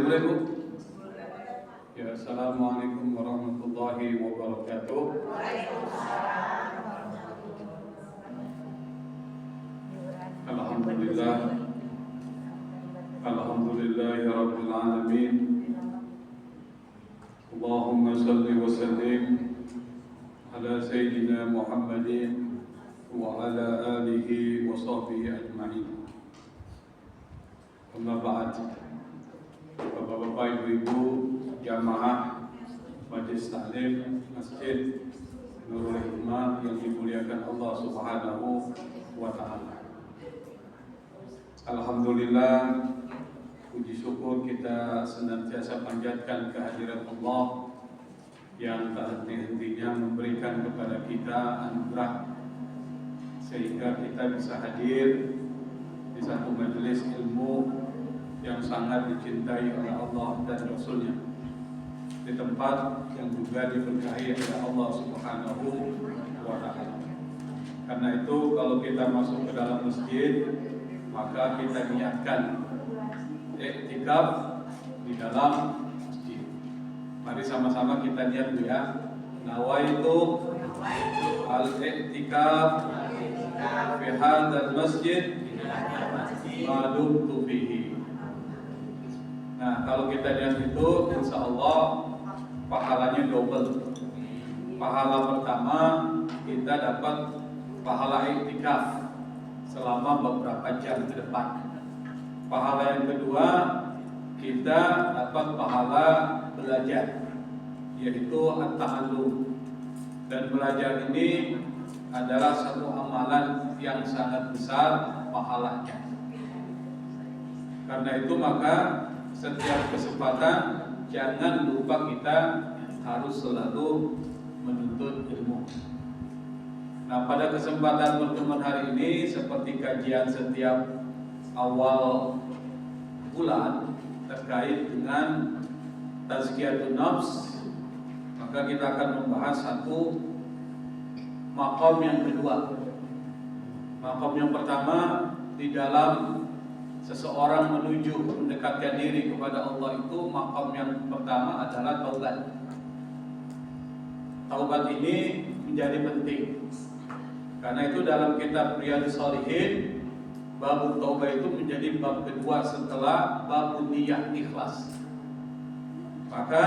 boleh Bu? Ya, assalamualaikum warahmatullahi wabarakatuh. Alhamdulillah, alhamdulillahi rabbil alamin. Allahumma salli wa sallim ala sayyidina Muhammadin wa ala alihi wa sahbihi ajma'in. Amma ba'd. Bapak-bapak, ibu-ibu, jamaah Majelis Taklim Masjid Nurul Hikmah yang dimuliakan Allah Subhanahu wa taala. Alhamdulillah, puji syukur kita senantiasa panjatkan kehadirat Allah yang tak henti-hentinya memberikan kepada kita anugerah sehingga kita bisa hadir di satu majelis ilmu yang sangat dicintai oleh Allah dan Rasulnya, di tempat yang juga diberkahi oleh Allah Subhanahu wa ta'ala. Karena itu kalau kita masuk ke dalam masjid, maka kita niatkan iktikaf di dalam masjid. Mari sama-sama kita niat dulu ya. Nawaitu al-iktikaf fi hadzal masjid ma dumtu fihi. Nah, kalau kita lihat itu, insya Allah pahalanya double. Pahala pertama kita dapat pahala iktikaf selama beberapa jam ke depan. Pahala yang kedua kita dapat pahala belajar, yaitu at-ta'allum. Dan belajar ini adalah satu amalan yang sangat besar pahalanya. Karena itu maka setiap kesempatan jangan lupa kita harus selalu menuntut ilmu. Nah, pada kesempatan pertemuan hari ini seperti kajian setiap awal bulan terkait dengan tazkiyatun nafs, maka kita akan membahas satu maqam yang kedua. Maqam yang pertama di dalam seseorang menuju mendekatkan diri kepada Allah itu, maqam yang pertama adalah taubat. Taubat ini menjadi penting. Karena itu dalam kitab Riyadhus Shalihin, bab taubat itu menjadi bab kedua setelah bab niyah ikhlas. Maka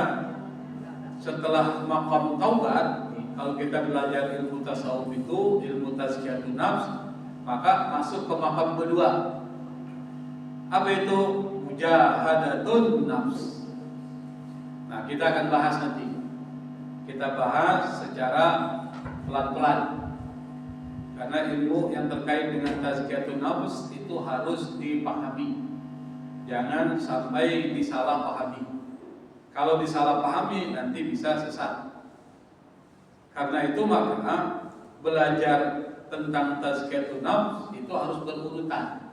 setelah maqam taubat, kalau kita belajar ilmu tasawuf itu, ilmu tazkiyatun nafs, maka masuk ke maqam kedua. Apa itu? Mujahadatun nafs. Nah, kita akan bahas nanti. Kita bahas secara pelan-pelan. Karena ilmu yang terkait dengan tazkiyatun nafs itu harus dipahami. Jangan sampai disalahpahami. Kalau disalahpahami nanti bisa sesat. Karena itu maka belajar tentang tazkiyatun nafs itu harus berurutan.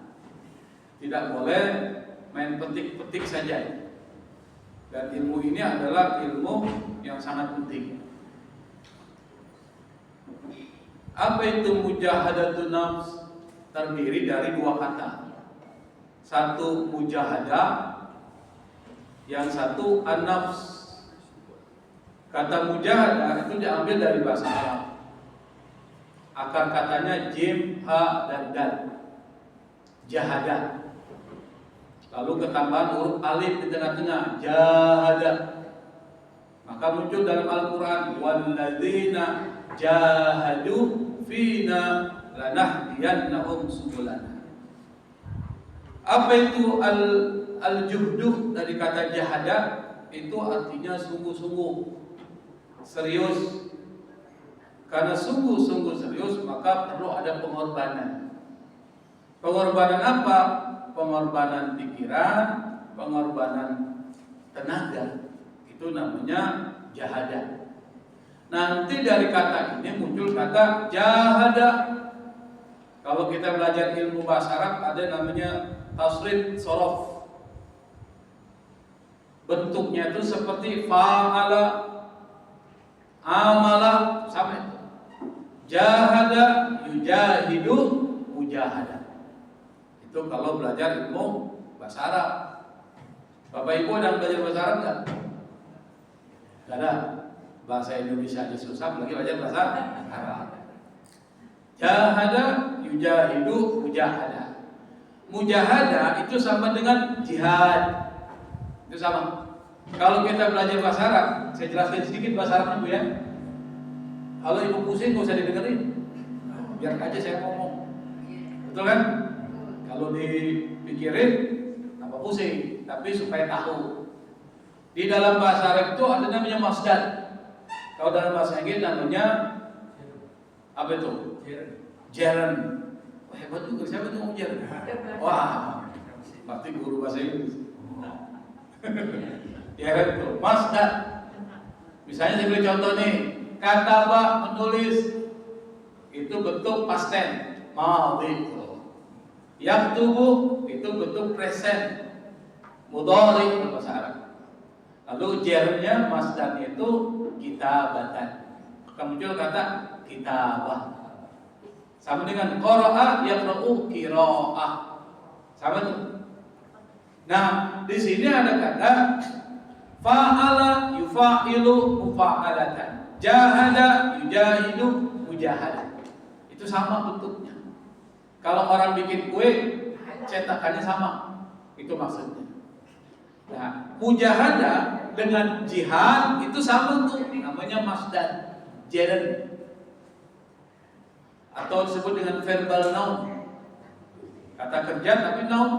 Tidak boleh main petik-petik saja. Dan ilmu ini adalah ilmu yang sangat penting. Apa itu mujahadatun nafs? Terdiri dari dua kata. Satu mujahadah, yang satu an-nafs. Kata mujahadah itu diambil dari bahasa Arab. Akar katanya jim, ha, dan dal. Jahadah. Lalu ketambahan huruf alif di tengah-tengah, jahada. Maka muncul dalam Al-Quran, walladzina jahadu fina lanahdiyannahum subulana. Apa itu al-juhdu dari kata jahada? Itu artinya sungguh-sungguh, serius. Karena sungguh-sungguh serius, maka perlu ada pengorbanan. Pengorbanan apa? Pengorbanan pikiran, pengorbanan tenaga. Itu namanya jahadah. Nanti dari kata ini muncul kata jahada. Kalau kita belajar ilmu bahasa Arab ada namanya tasrif sorof. Bentuknya itu seperti fa'ala, amala, sama itu. Jahada, yujahidu, mujahada. Itu kalau belajar ilmu bahasa Arab. Bapak Ibu ada belajar bahasa Arab nggak? Nggak ada. Bahasa Indonesia aja susah, lagi belajar bahasa Arab. Jahada, yujahidu, mujahada. Mujahada itu sama dengan jihad. Itu sama. Kalau kita belajar bahasa Arab, saya jelaskan sedikit bahasa Arabnya Bu ya. Kalau Ibu pusing nggak usah didengerin. Biar aja saya ngomong. Betul kan? Kalau dipikirin apa pusing, tapi supaya tahu. Di dalam bahasa Arab itu ada namanya masdar. Kalau dalam bahasa Inggris namanya apa itu? Gerund. Wah, hebat juga, siapa itu ngomong gerund? Wah, pasti guru bahasa Inggris. Gerund itu masdar. Misalnya saya beri contoh nih, kataba menulis itu bentuk past tense, madhi. Yaktubu itu bentuk present, mudhari bahasa Arab. Lalu gerundnya masdarnya itu kitabatan. Maka muncul kata kitabah. Sama dengan qara'a yaqra'u qira'ah. Sama tuh. Nah, di sini ada kata fa'ala yufa'ilu mufa'alatan. Jahada yujahidu mujahada. Itu sama bentuknya. Kalau orang bikin kue, cetakannya sama. Itu maksudnya. Nah, mujahada dengan jihad itu sama tuh, namanya masdar, gerund. Atau disebut dengan verbal noun. Kata kerja tapi noun.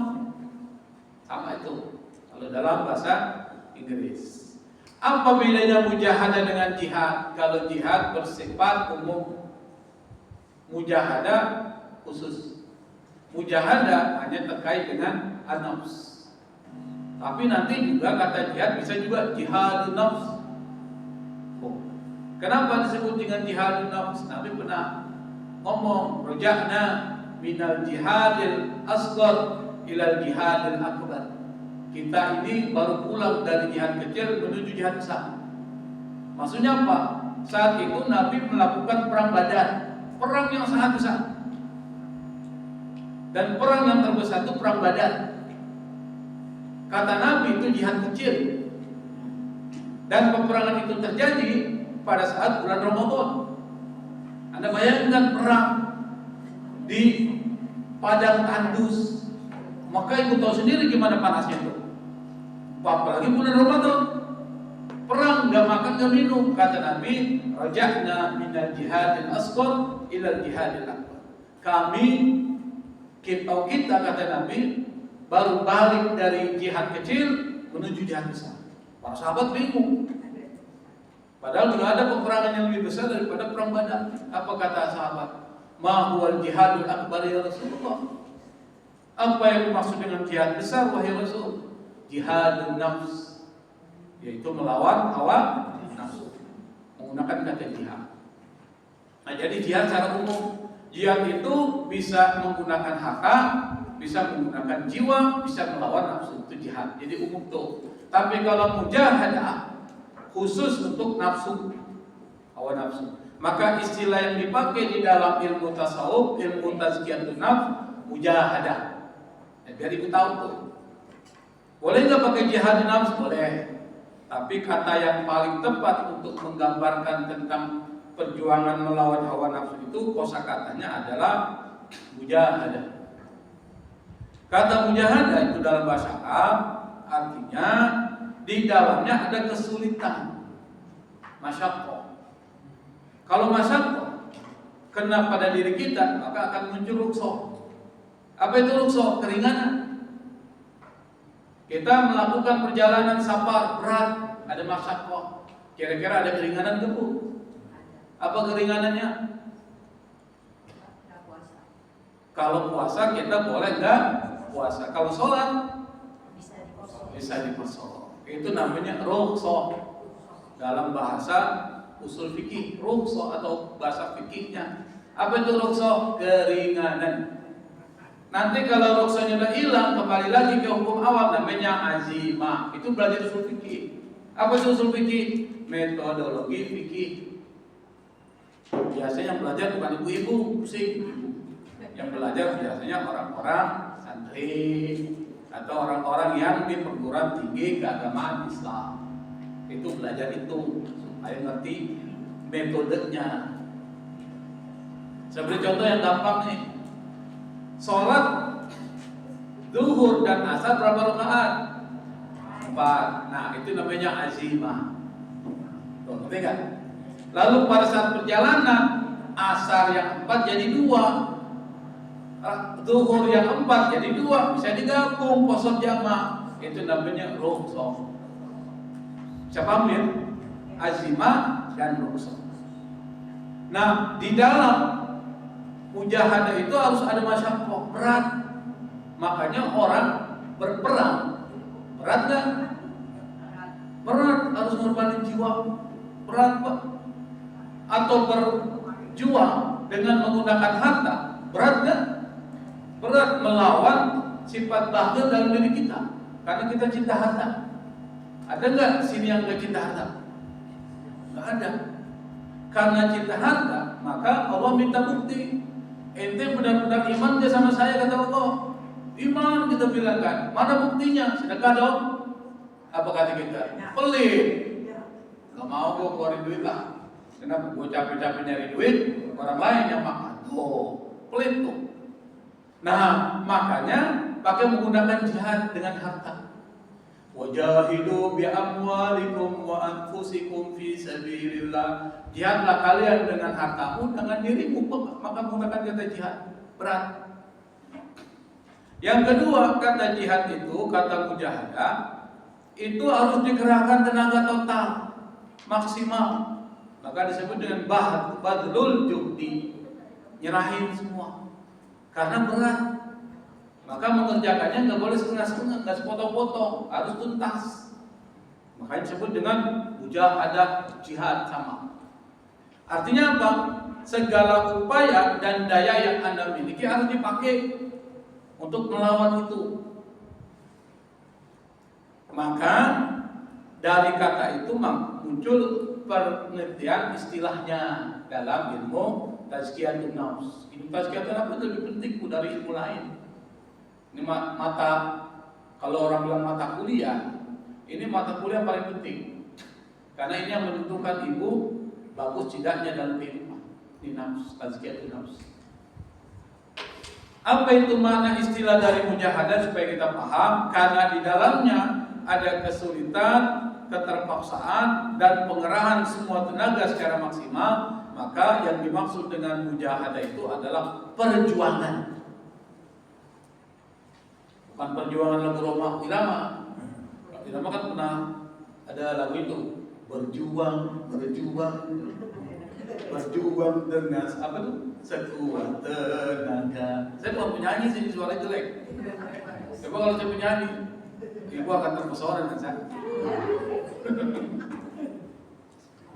Sama itu. Kalau dalam bahasa Inggris. Apa bedanya mujahada dengan jihad? Kalau jihad bersifat umum, mujahada khusus. Mujahada hanya terkait dengan an-nafs. Tapi nanti juga kata jihad bisa juga jihadun nafs. Kenapa disebut dengan jihadun nafs? Nabi pernah ngomong, roja'na minal jihadil asghar ilal jihadil akbar. Kita ini baru pulang dari jihad kecil menuju jihad besar. Maksudnya apa? Saat itu Nabi melakukan perang Badar, perang yang sangat besar. Dan perang yang terbesar itu perang Badar. Kata Nabi itu jihad kecil. Dan peperangan itu terjadi pada saat bulan Ramadan. Anda bayangkan perang di padang tandus. Maka ibu tahu sendiri gimana panasnya itu. Apalagi bulan Ramadan. Perang gak makan gak minum. Kata Nabi, raja'na minal jihadil asghar ilal jihadil akbar. Kita kata Nabi baru balik dari jihad kecil menuju jihad besar. Para sahabat bingung. Padahal juga ada peperangan yang lebih besar daripada perang Badar. Apa kata sahabat? Ma huwal jihadul akbar ya Rasulullah. Apa yang dimaksud dengan jihad besar wahai Rasul? Jihadun nafs, yaitu melawan hawa nafsu. Menggunakan kata jihad. Nah, jadi jihad secara umum. Jihad itu bisa menggunakan harta, bisa menggunakan jiwa, bisa melawan nafsu. Itu jihad. Jadi umum tuh. Tapi kalau mujahadah khusus untuk nafsu, hawa nafsu. Maka istilah yang dipakai di dalam ilmu tasawuf, ilmu tazkiyatun nafs, mujahadah. Biar ibu tahu tuh. Boleh nggak pakai jihad nafs? Boleh. Tapi kata yang paling tepat untuk menggambarkan tentang perjuangan melawan hawa nafsu itu kosakatanya adalah mujahadah. Kata mujahadah itu dalam bahasa Arab artinya di dalamnya ada kesulitan, masyaqqah. Kalau masyaqqah kena pada diri kita, maka akan muncul rukhsah. Apa itu rukhsah? Keringanan. Kita melakukan perjalanan safar berat, ada masyaqqah. Kira-kira ada keringanan ke Bu? Apa keringanannya? Kalau puasa kita boleh nggak puasa. Kalau sholat bisa dipasok. Itu namanya rukhsah dalam bahasa usul fikih. Rukhsah atau bahasa fikihnya. Apa itu rukhsah? Keringanan. Nanti kalau rukhsahnya udah hilang, kembali lagi ke hukum awal namanya azimah. Itu belajar usul fikih. Apa itu usul fikih? Metodologi fikih. Biasanya yang belajar bukan ibu-ibu, pusing. Yang belajar biasanya orang-orang santri atau orang-orang yang di perguruan tinggi keagamaan Islam. Itu belajar itu supaya ngerti metodenya. Saya beri contoh yang gampang nih. Sholat zuhur dan asar berapa rakaat? 4. Nah, itu namanya azimah. Tuh, ngerti kan? Lalu pada saat perjalanan, asar yang 4 jadi 2, zuhur yang 4 jadi 2, bisa digabung qasar jamak. Itu namanya rukhsah. Siapa ambil? Azimah dan rukhsah. Nah, di dalam mujahadah itu harus ada masyaqqah, berat. Makanya orang berperang berat kan? Berat, harus ngorbanin jiwa. Berat, Pak. Atau berjuang dengan menggunakan harta, berat kan? Berat melawan sifat bakhil dalam diri kita karena kita cinta harta. Ada nggak sini yang nggak cinta harta? Nggak ada. Karena cinta harta, maka Allah minta bukti. Ente benar-benar iman dia sama saya, kata Allah. Iman, kita bilang kan. Mana buktinya? Sedekah dong. Apa kata kita? Pelit. Gak mau gue keluarin duit lah. Kenapa? Gue capek-capek nyari duit, orang lain yang makan. Tuh, pelit tuh. Nah, makanya pakai menggunakan jihad dengan harta. Wajahidu bi amwalikum wa anfusikum fi sabilillah. Jihadlah kalian dengan hartamu, dengan dirimu, maka menggunakan kata jihad. Berat. Yang kedua, kata jihad itu, kata mujahadah, itu harus dikerahkan tenaga total, maksimal. Maka disebut dengan badlul juhdi, nyerahin semua. Karena berat. Maka mengerjakannya nggak boleh setengah-setengah, nggak sepotong-potong, harus tuntas. Makanya disebut dengan mujahadah, jihad sama. Artinya apa? Segala upaya dan daya yang Anda miliki harus dipakai untuk melawan itu. Maka dari kata itu muncul pengertian istilahnya dalam ilmu tazkiyatun nafs. Ilmu tazkiyatun nafs lebih penting dari ilmu lain. Ini mata, kalau orang bilang mata kuliah, ini mata kuliah paling penting. Karena ini yang menentukan ibu bagus tidaknya dalam kehidupan. Ini nafs, tazkiyatun nafs. Apa itu makna istilah dari mujahadah supaya kita paham? Karena di dalamnya ada kesulitan, keterpaksaan, dan pengerahan semua tenaga secara maksimal. Maka yang dimaksud dengan mujahadah itu adalah perjuangan. Bukan perjuangan lagu Roma Irama. Irama kan pernah ada lagu itu, berjuang dengan apa tuh? Sekuat tenaga. Saya bukan penyanyi sih, suara jelek. Coba kalau saya penyanyi, ibu akan terpesona dengan saya.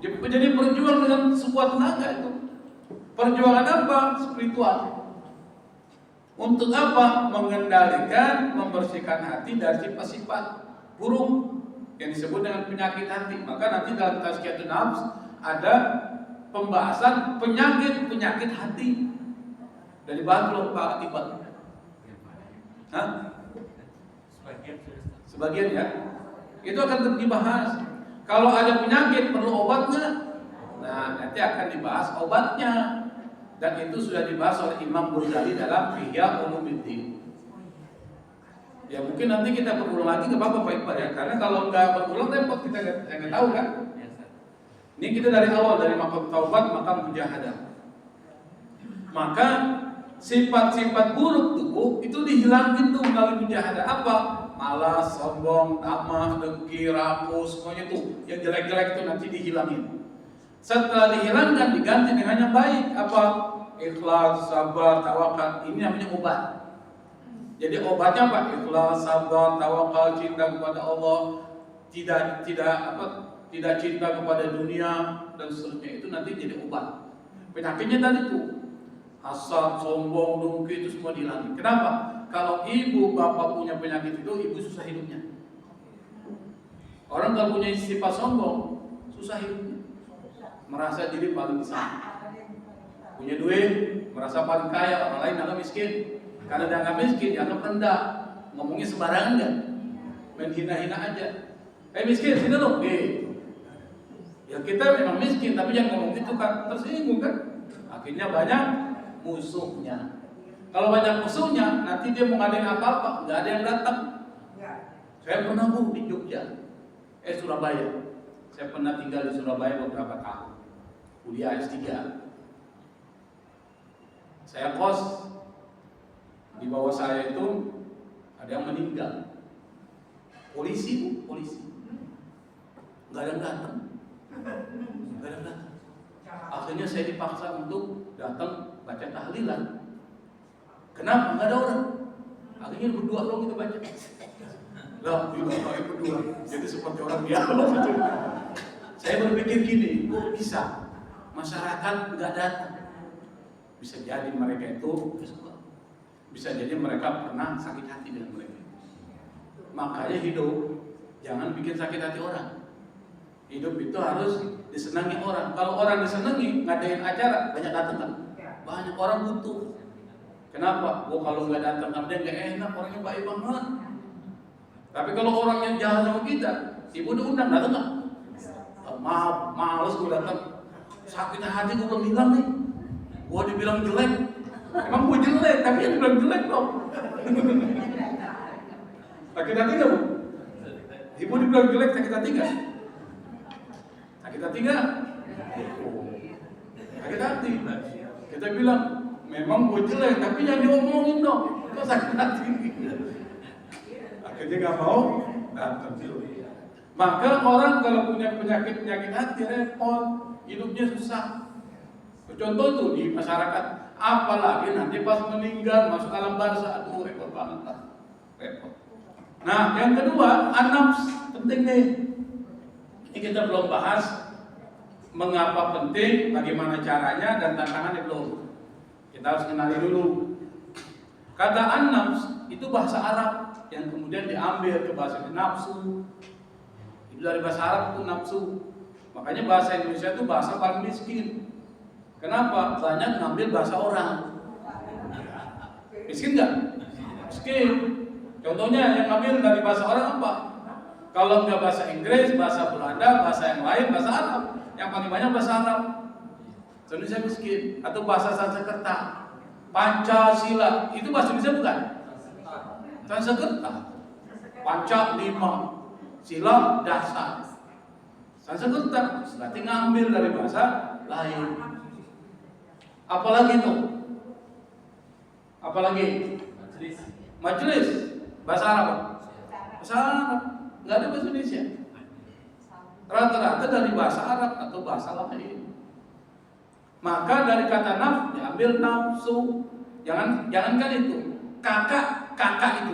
Jadi berjuang dengan sekuat tenaga itu. Perjuangan apa? Spiritual. Untuk apa? Mengendalikan, membersihkan hati dari sifat-sifat buruk yang disebut dengan penyakit hati. Maka nanti dalam tazkiyatun nafs ada pembahasan penyakit hati. Dari bahan Pak Iqbal. Hah? Sebagian ya. Itu akan dibahas. Kalau ada penyakit perlu obatnya. Nah, nanti akan dibahas obatnya. Dan itu sudah dibahas oleh Imam Ghazali dalam Ihya Ulumuddin. Ya mungkin nanti kita berulang lagi, nggak apa-apa Pak Iqbal ya. Karena kalau nggak berulang repot, kita nggak tahu kan. Ini kita dari awal, dari maqam taubat, maqam mujahadah. Maka sifat-sifat buruk tuh itu dihilangin tuh melalui mujahadah. Apa? Malas, sombong, tamak, dengki, rapuh, semuanya tuh yang jelek-jelek itu nanti dihilangin. Setelah dihilangkan diganti dengan yang baik. Apa? Ikhlas, sabar, tawakal. Ini namanya obat. Jadi obatnya apa? Ikhlas, sabar, tawakal, cinta kepada Allah, tidak cinta kepada dunia dan seterusnya. Itu nanti jadi obat. Penyakitnya tadi tuh hasad, sombong, dengki itu semua dihilangin. Kenapa? Kalau ibu bapak punya penyakit itu, ibu susah hidupnya. Orang kalau punya sifat sombong, susah hidupnya. Merasa diri paling besar, punya duit, merasa paling kaya, orang lain anggap miskin. Karena dia anggap miskin, dianggap rendah. ngomongnya sembarangan nggak? Menghina-hina aja. Miskin, sini loh. Ya kita memang miskin, tapi jangan ngomong itu kan, tersinggung kan. Akhirnya banyak musuhnya. Kalau banyak musuhnya, nanti dia mau ngadain apa-apa, nggak ada yang datang. Saya pernah di Jogja, Surabaya. Saya pernah tinggal di Surabaya beberapa tahun, kuliah S3. Saya kos, di bawah saya itu ada yang meninggal. Polisi, nggak ada yang datang. Akhirnya saya dipaksa untuk datang baca tahlilan. Kenapa? Nggak ada orang. Akhirnya berdua dong kita baca. Lah, berdua. Jadi seperti orang dialog gitu. Saya berpikir gini, kok bisa masyarakat nggak datang? Bisa jadi mereka itu bisa jadi mereka pernah sakit hati dengan mereka. Makanya hidup jangan bikin sakit hati orang. Hidup itu harus disenangi orang. Kalau orang disenangi, ngadain acara, banyak datang kan? Banyak orang butuh. Kenapa? Kalau nggak datang, dia nggak enak, orangnya baik banget. Tapi kalau orang yang jahat sama kita, ibu udah undang, datang nggak? Maaf, males gue datang. Sakit hati gue belum bilang nih. Gue dibilang jelek. Emang gue jelek, tapi yang dibilang jelek dong. Sakit hati nggak, Bu? Ibu dibilang jelek, sakit hati nggak? Sakit hati nggak? Sakit hati. Kita bilang, memang gue jelek, tapi jangan diomongin dong. Kok sakit hati? Akhirnya nggak mau datang. Maka orang kalau punya penyakit hati repot, hidupnya susah. Contoh itu di masyarakat, apalagi nanti pas meninggal masuk alam barzah, aduh repot banget lah, repot. Nah, yang kedua, an-nafs penting nih. Ini kita belum bahas mengapa penting, bagaimana caranya, dan tantangannya belum. Kita harus kenali dulu. Kata an-nafs itu bahasa Arab yang kemudian diambil ke bahasa nafsu. Itu dari bahasa Arab itu nafsu. Makanya bahasa Indonesia itu bahasa paling miskin. Kenapa? Banyak ngambil bahasa orang. Miskin nggak? Miskin. Contohnya yang ngambil dari bahasa orang apa? Kalau nggak bahasa Inggris, bahasa Belanda, bahasa yang lain, bahasa Arab. Yang paling banyak bahasa Arab. Indonesia miskin. Atau bahasa Sanskerta, Pancasila, itu bahasa Indonesia bukan? Sanskerta. Panca 5, sila dasar. Sanskerta berarti ngambil dari bahasa lain. Apalagi itu? Apalagi? Majelis. Bahasa Arab. Bahasa Arab. Nggak ada bahasa Indonesia. Rata-rata dari bahasa Arab atau bahasa lain. Maka dari kata nafs diambil nafsu. Jangankan itu. Kakak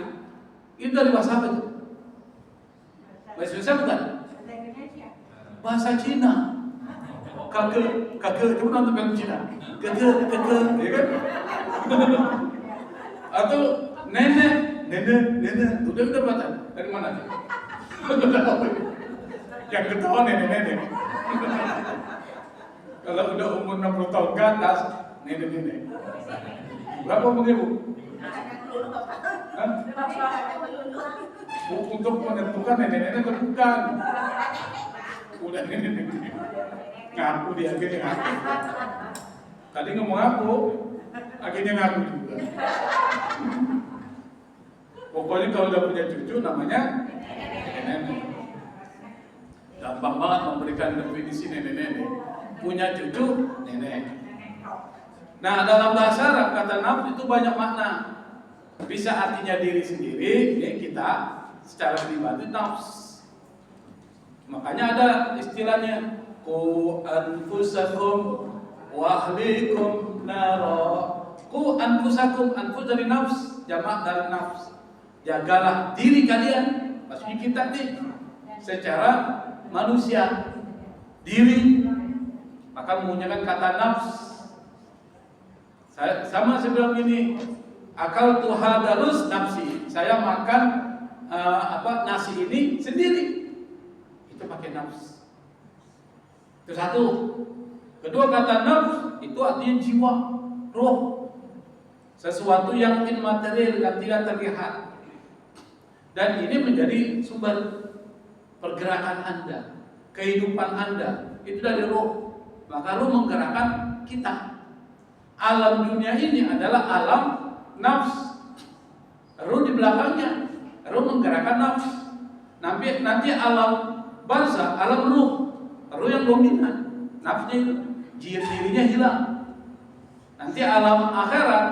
itu dari bahasa apa itu? Bahasa Indonesia bukan? Bahasa Cina. Kakek, coba nonton film Cina. Kakek, ya kan? Atau nenek. Udah baca. Dari mana? Yang ketawa nenek. Kalau udah umur 60 tahun ke atas, nenek. Berapa umurnya, Bu? Untuk menentukan nenek atau bukan? Udah nenek. Ngaku dia, akhirnya ngaku. Tadi ngomong aku, akhirnya ngaku juga. Pokoknya kalau udah punya cucu namanya nenek. Gampang banget memberikan definisi nenek. Punya cucu, nenek. Nah, dalam bahasa Arab kata nafs itu banyak makna. Bisa artinya diri sendiri, ya kita secara pribadi nafs. Makanya ada istilahnya Qu anfusakum wa ahlikum nara. Qu anfusakum, anfus dari nafs, jamak dari nafs. Jagalah diri kalian, maksudnya kita nih secara manusia, diri. Maka menggunakan kata nafs. Saya bilang ini, akal tuhadarus nafsi. Saya makan nasi ini sendiri. Itu pakai nafs. Itu satu. Kedua, kata nafs itu artinya jiwa, roh. Sesuatu yang immaterial, yang tidak terlihat. Dan ini menjadi sumber pergerakan Anda, kehidupan Anda, itu dari roh. Maka roh menggerakkan kita. Alam dunia ini adalah alam nafs. Roh di belakangnya, roh menggerakkan nafs. Nanti alam barzah, alam ruh, roh yang dominan, nafsnya itu, dirinya hilang. Nanti alam akhirat,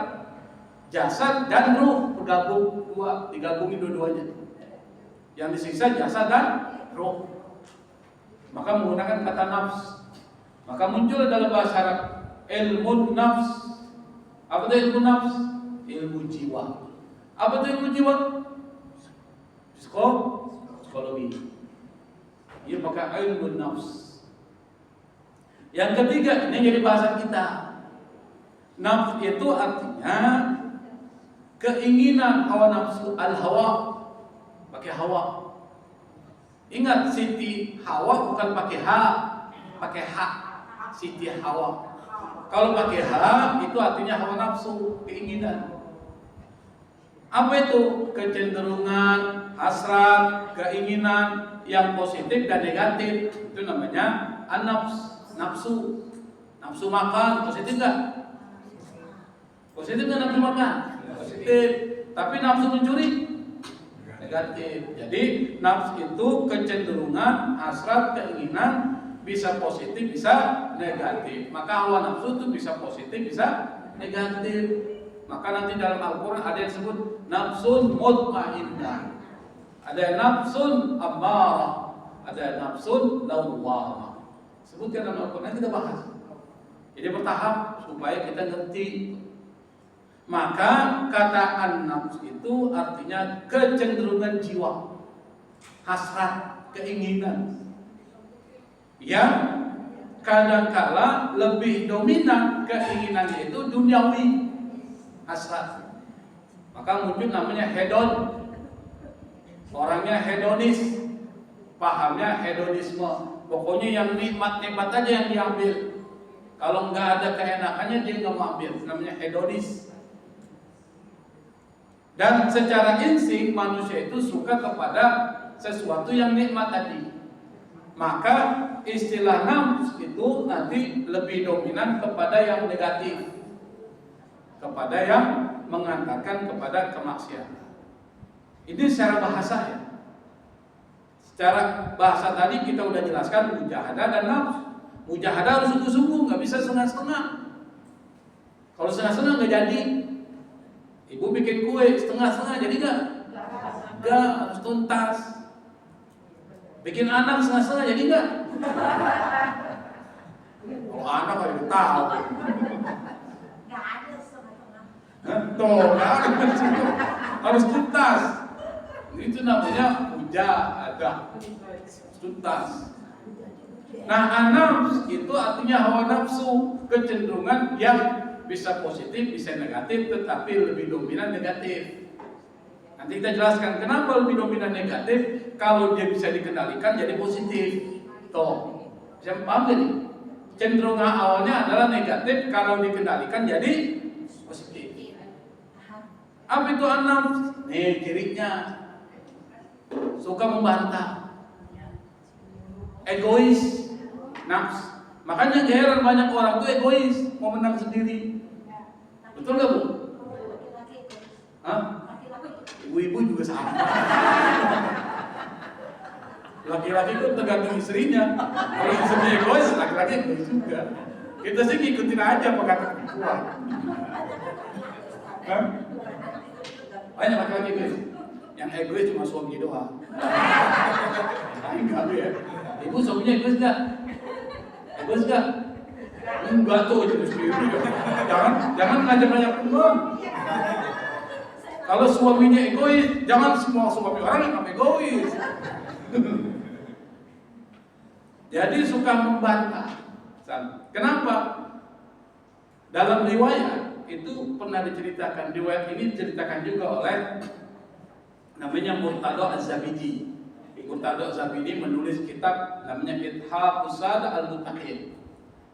jasad dan ruh bergabung digabungin dua-duanya. Yang disiksa jasad dan ruh. Maka menggunakan kata nafs. Maka muncul dalam bahasa Arab ilmu nafs. Apa itu ilmu nafs? Ilmu jiwa. Apa itu ilmu jiwa? Psikologi. Ya, maka ilmu nafs. Yang ketiga, ini jadi bahasa kita. Nafs itu artinya keinginan, hawa nafsu, al-hawa, pakai hawa. Ingat, Siti Hawa bukan pakai H, pakai H. Siti Hawa. Kalau pakai H itu artinya hawa nafsu, keinginan. Apa itu? Kecenderungan, hasrat, keinginan yang positif dan negatif. Itu namanya an-nafs, nafsu. Nafsu makan, positif enggak? Positif enggak nafsu makan? Positif. Tapi nafsu mencuri? Negatif. Jadi nafsu itu kecenderungan, hasrat, keinginan, bisa positif, bisa negatif. Maka hawa nafsu itu bisa positif, bisa negatif. Maka nanti dalam Al-Quran ada yang disebut nafsun mutmainnah, ada nafsun ammarah, ada nafsun lawwamah. Sebutkan dalam Al-Quran, kita bahas. Jadi bertahap supaya kita ngerti. Maka kata an-nafs itu artinya kecenderungan jiwa, hasrat, keinginan yang kadangkala lebih dominan keinginannya itu duniawi, hasrat. Maka muncul namanya hedon. Orangnya hedonis, pahamnya hedonisme. Pokoknya yang nikmat-nikmat aja yang diambil. Kalau nggak ada keenakannya dia nggak mau ambil. Namanya hedonis. Dan secara insting manusia itu suka kepada sesuatu yang nikmat tadi. Maka istilah nafs itu nanti lebih dominan kepada yang negatif, kepada yang mengantarkan kepada kemaksiatan. Ini secara bahasa ya. Secara bahasa tadi kita udah jelaskan mujahadah dan nafs. Mujahadah harus sungguh-sungguh, nggak bisa setengah-setengah. Kalau setengah-setengah nggak jadi. Ibu bikin kue setengah-setengah jadi nggak? Nggak, harus tuntas. Bikin anak setengah-setengah jadi nggak? Kalau anak harus tahu. Nggak ada setengah-setengah. Tuh, harus tuntas. Itu namanya mujahadah, tuntas. Nah, an-nafs itu artinya hawa nafsu, kecenderungan yang bisa positif, bisa negatif, tetapi lebih dominan negatif. Nanti kita jelaskan kenapa lebih dominan negatif. Kalau dia bisa dikendalikan jadi positif. Tuh, bisa paham gak nih? Cenderungan awalnya adalah negatif, kalau dikendalikan jadi positif. Apa itu an-nafs? Nih cirinya, suka membantah, egois, nafs. Makanya heran banyak orang tuh egois, mau menang sendiri. Betul gak Bu? Hah? Ibu-ibu juga sama. Laki-laki itu tergantung istrinya. Kalau istrinya egois, laki-laki egois juga. Kita sih ngikutin aja apa kata perempuan. Banyak laki-laki egois. Yang egois cuma suami doang. Enggak ya. Ibu suaminya egois enggak? Egois enggak? Enggak tuh, jadi sendiri. Jangan ngajak banyak teman. Kalau suaminya egois, jangan semua suami orang yang egois. Jadi suka membantah. Kenapa? Dalam riwayat itu pernah diceritakan, riwayat ini diceritakan juga oleh namanya Murtada Az-Zabidi. Murtada Az-Zabidi menulis kitab namanya Ithafus Sad Al-Muttaqin.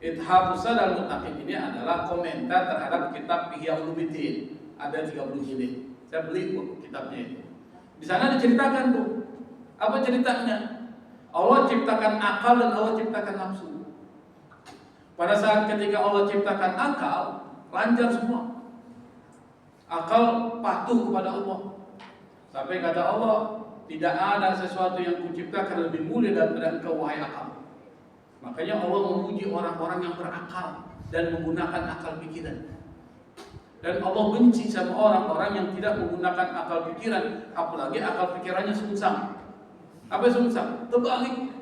Ithafus Sad Al-Muttaqin ini adalah komentar terhadap kitab Ihya Ulumuddin. Ada 30 jilid. Saya beli buku kitabnya itu. Di sana diceritakan tuh. Apa ceritanya? Allah ciptakan akal dan Allah ciptakan nafsu. Pada saat ketika Allah ciptakan akal, lancar semua. Akal patuh kepada Allah. Sampai kata Allah, tidak ada sesuatu yang kuciptakan lebih mulia daripada engkau wahai akal. Makanya Allah memuji orang-orang yang berakal dan menggunakan akal pikiran. Dan Allah benci sama orang-orang yang tidak menggunakan akal pikiran, apalagi akal pikirannya sungsang. Apa sungsang? Terbalik.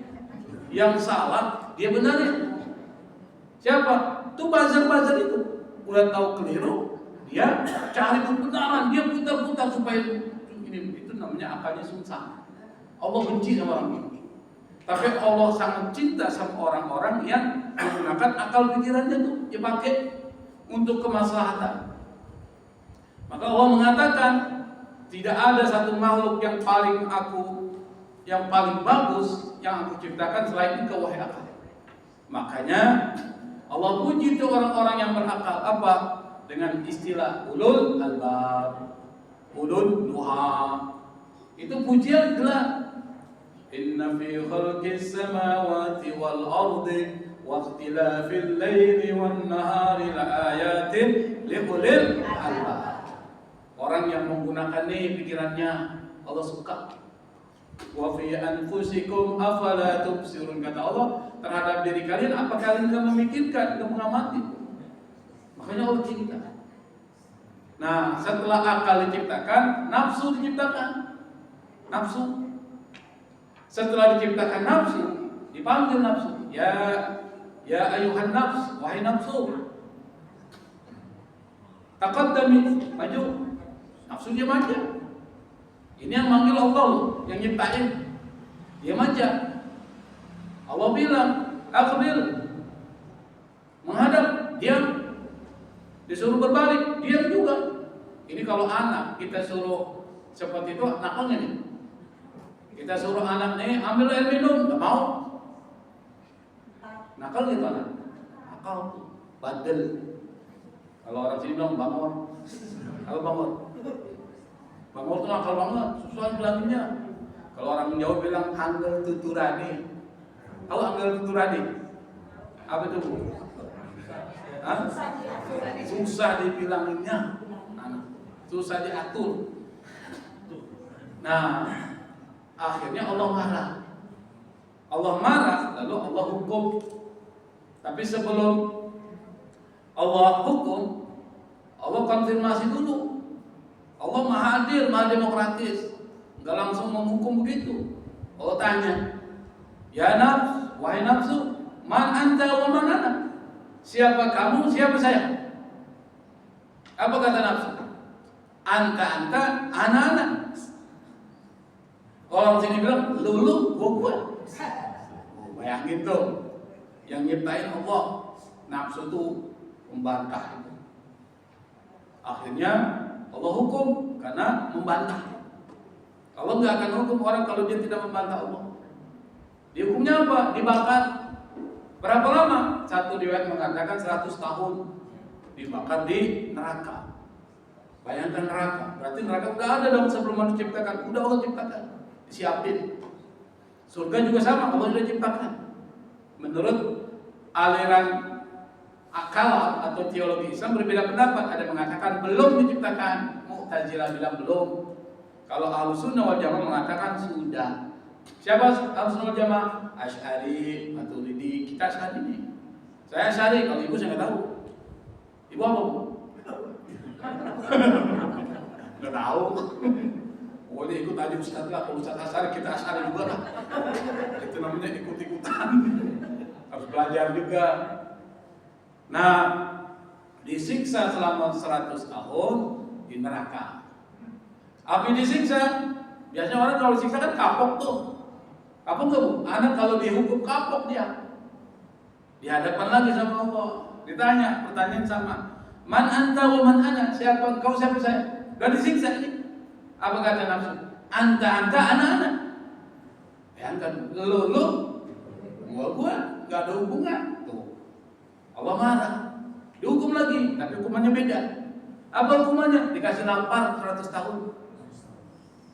Yang salah dia benarin. Siapa? Tuh buzzer-buzzer itu. Udah tahu keliru, dia cari kebenaran, dia putar-putar supaya ini itu namanya akalnya sungsang. Allah benci sama orang ini. Tapi Allah sangat cinta sama orang-orang yang menggunakan akal pikirannya tuh dipakai untuk kemaslahatan. Maka Allah mengatakan tidak ada satu makhluk yang paling bagus yang aku ciptakan selain engkau wahai akal. Makanya Allah puji itu orang-orang yang berakal apa? Dengan istilah ulul albab, ulul duha. Itu pujian gelar. Inna fi khalqis samawati wal ardi wa ikhtilafil laili wan nahari laayatin liulil albab. Orang yang menggunakan pikirannya Allah suka. Wa fi anfusikum afala tubsirun, kata Allah terhadap diri kalian, apa kalian enggak memikirkan, enggak mengamati? Makanya Allah cinta. Nah, setelah akal diciptakan, nafsu diciptakan. Nafsu. Setelah diciptakan nafsu, dipanggil nafsu. Ya ayuhan nafs, wahai nafsu. Taqaddami, maju. Nafsu dia maju. Ini yang manggil Allah, yang nyiptain. Dia maju. Allah bilang, aqbil. Menghadap, diam. Disuruh berbalik, diam juga. Ini kalau anak kita suruh seperti itu, nakalnya nih. Kita suruh anak nih ambil air minum, nggak mau. Nakal gitu anak. Nakal tuh, badel. Kalau orang sini bilang bangor. Kalau bangor. Bangor tuh nakal banget, susah bilanginnya. Kalau orang Jawa bilang angel tuturani. Tahu angel tuturani? Apa itu, Bu? Hah? Susah dibilanginnya. Susah diatur. Nah, akhirnya Allah marah. Allah marah, lalu Allah hukum. Tapi sebelum Allah hukum, Allah konfirmasi dulu. Allah maha adil, maha demokratis. Enggak langsung menghukum begitu. Allah tanya, ya nafs, wahai nafsu, man anta wa man ana? Siapa kamu, siapa saya? Apa kata nafsu? Anta, ana. Orang sini bilang, lu, gua. Bayangin tuh, yang nyiptain Allah, nafsu tuh membantah. Akhirnya Allah hukum karena membantah. Allah nggak akan hukum orang kalau dia tidak membantah Allah. Dihukumnya apa? Dibakar. Berapa lama? Satu riwayat mengatakan 100 tahun dibakar di neraka. Bayangkan neraka. Berarti neraka udah ada dong sebelum diciptakan. Udah Allah ciptakan. Disiapin. Surga juga sama, Allah sudah ciptakan. Menurut aliran akal atau teologi Islam berbeda pendapat. Ada yang mengatakan belum diciptakan. Mu'tazilah bilang belum. Kalau Ahlussunnah wal Jamaah mengatakan sudah. Siapa Ahlussunnah wal Jamaah? Asy'ari, Maturidi. Kita Asy'ari nih. Saya Asy'ari, kalau ibu saya nggak tahu. Ibu apa, Bu? Nggak tahu. Pokoknya ikut aja Ustaz lah. Kalau Ustaz Asy'ari, kita Asy'ari juga lah. Itu namanya ikut-ikutan. Harus belajar juga. Nah, disiksa selama 100 tahun di neraka. Api disiksa, biasanya orang kalau disiksa kan kapok tuh. Kapok nggak, Bu? Anak kalau dihukum kapok dia. Dihadapan lagi sama Allah. Ditanya, pertanyaan sama. Man anta wa man ana? Siapa kau, siapa saya? Udah disiksa ini. Apa kata nafsu? Anta, ana. Bayangkan, lu, gua, nggak ada hubungan. Tuh. Allah marah. Dihukum lagi, tapi hukumannya beda. Apa hukumannya? Dikasih lapar 100 tahun.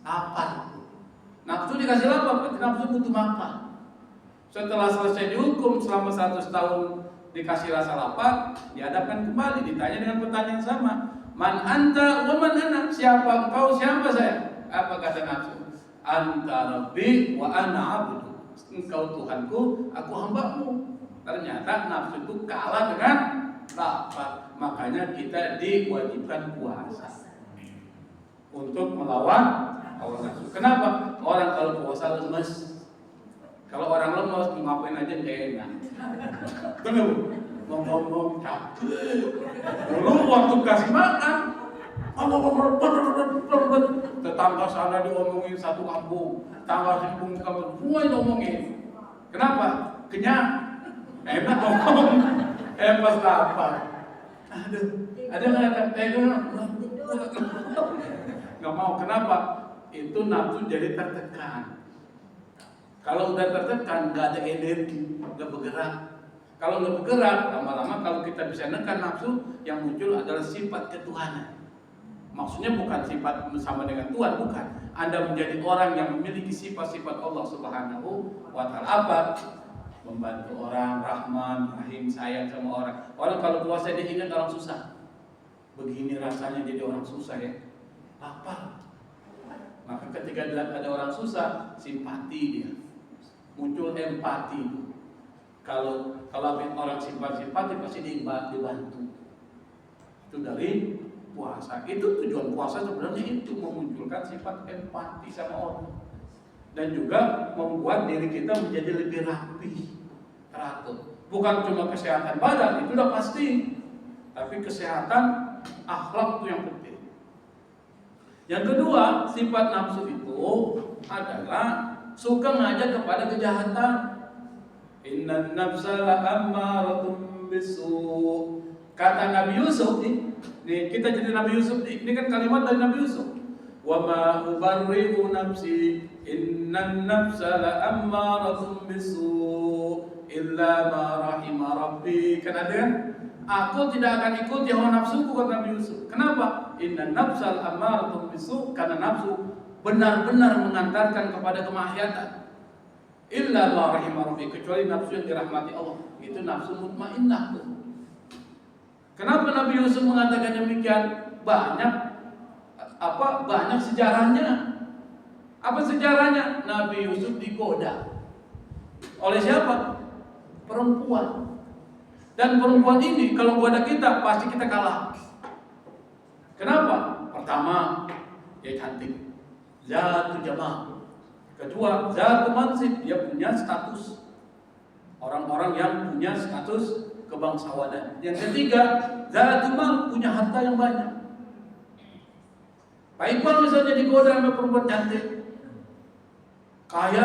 lapar. Nafsu dikasih lapar, berarti nafsu butuh makan. Setelah selesai dihukum selama 100 tahun dikasih rasa lapar, dihadapkan kembali, ditanya dengan pertanyaan sama. Man anta wa man ana? Siapa engkau, siapa saya? Apa kata nafsu? Anta rabbi wa ana abdu. Engkau Tuhanku, aku hambamu. Ternyata nafsu itu kalah dengan lapar. Makanya kita diwajibkan puasa untuk melawan hawa nafsu. Kenapa? Orang kalau puasa lemes. Kalau orang lemes ngapain aja nggak enak. Kenapa? Mau ngomong capek. Dulu waktu kasih makan, tetangga sana diomongin satu kampung, tetangga sini kampung, semua diomongin. Kenapa? Kenyang. Enak ngomong. Pas lapar. Aduh, ada nggak mau. Kenapa? Itu nafsu jadi tertekan. Kalau udah tertekan, nggak ada energi, nggak bergerak. Kalau nggak bergerak, lama-lama kalau kita bisa nekan nafsu, yang muncul adalah sifat ketuhanan. Maksudnya bukan sifat sama dengan Tuhan, bukan. Anda menjadi orang yang memiliki sifat-sifat Allah Subhanahu wa Ta'ala. Apa? Membantu orang, Rahman, Rahim, sayang sama orang. Orang kalau puasa dia ingat orang susah. Begini rasanya jadi orang susah ya. Lapar. Maka ketika ada orang susah, simpati dia. Muncul empati. Kalau orang simpati pasti dibantu. Itu dari puasa. Itu tujuan puasa sebenarnya itu memunculkan sifat empati sama orang. Dan juga membuat diri kita menjadi lebih rapi, teratur. Bukan cuma kesehatan badan, itu udah pasti. Tapi kesehatan akhlak itu yang penting. Yang kedua, sifat nafsu itu adalah suka ngajak kepada kejahatan. Innan nafsa la'ammaratun bisu. Kata Nabi Yusuf nih kita jadi Nabi Yusuf nih. Ini kan kalimat dari Nabi Yusuf. Wa ma ubarri'u nafsi innan nafsa la'ammaratun bisu illa ma rahima rabbi. Kan ada kan? Aku tidak akan ikuti hawa nafsuku, kata Nabi Yusuf. Kenapa? Innan nafsal ammaratun bisu, karena nafsu benar-benar mengantarkan kepada kemaksiatan. Illa ma rahima rabbi, kecuali nafsu yang dirahmati Allah. Itu nafsu mutmainnah tuh. Kenapa Nabi Yusuf mengatakan demikian? Banyak sejarahnya. Apa sejarahnya? Nabi Yusuf digoda. Oleh siapa? Perempuan. Dan perempuan ini kalau goda kita pasti kita kalah. Kenapa? Pertama, dia cantik. Zatu jamal. Kedua, zatu mansib, dia punya status. Orang-orang yang punya status kebangsawanan. Yang ketiga, zatu mal, punya harta yang banyak. Pak Iqbal misalnya digoda sama perempuan cantik, kaya,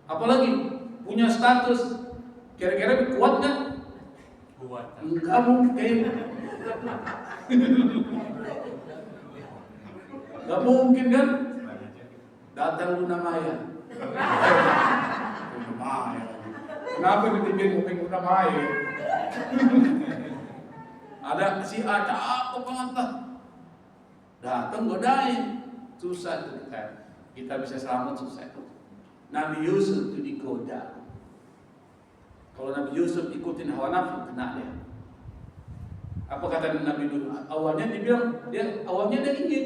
apalagi punya status, kira-kira kuat nggak? Kuat. Enggak mungkin. Nggak mungkin kan? Datang Luna Maya. Luna Maya. Kenapa dibikin kuping Luna Maya? Ada si A cakep banget. Datang godain, susah tuh kita bisa selamat susah. Nabi Yusuf itu digoda. Kalau Nabi Yusuf ikutin hawa nafsu, kena dia. Apa kata Nabi dulu? Awalnya dia ingin.